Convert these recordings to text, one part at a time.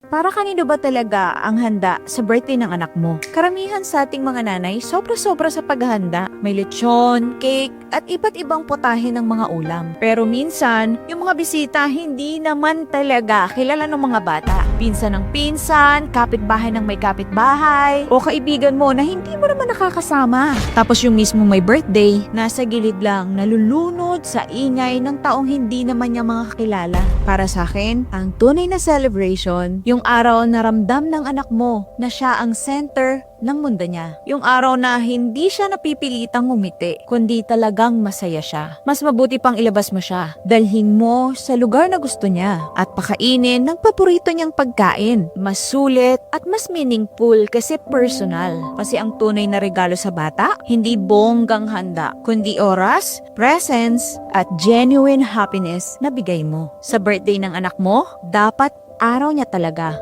Para kanino ba talaga ang handa sa birthday ng anak mo? Karamihan sa ating mga nanay, sobra-sobra sa paghahanda. May lechon, cake, at iba't ibang putahe ng mga ulam. Pero minsan, yung mga bisita hindi naman talaga kilala ng mga bata. Pinsan ng pinsan, kapitbahay ng may kapitbahay, o kaibigan mo na hindi mo naman nakakasama. Tapos yung mismo may birthday, nasa gilid lang, nalulunod sa ingay ng taong hindi naman niya mga kakilala. Para sa akin, ang tunay na celebration, yung araw na ramdam ng anak mo na siya ang center ng mundo niya. Yung araw na hindi siya napipilitang ngumiti, kundi talagang masaya siya. Mas mabuti pang ilabas mo siya. Dalhin mo sa lugar na gusto niya at pakainin ng paborito niyang pagkain. Mas sulit at mas meaningful kasi personal. Kasi ang tunay na regalo sa bata, hindi bonggang handa, kundi oras, presence, at genuine happiness na bigay mo. Sa birthday ng anak mo, dapat araw niya talaga.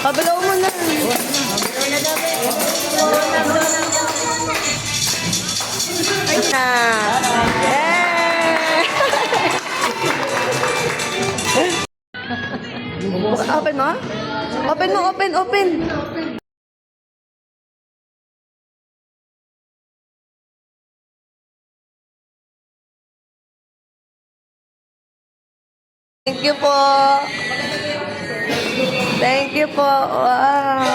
Pabalaw mo na. Ay na. Open mo? Open mo, open. Thank you po. Thank you po. Wow.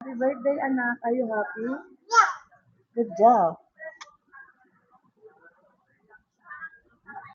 Happy birthday, anak. Are you happy? Good job.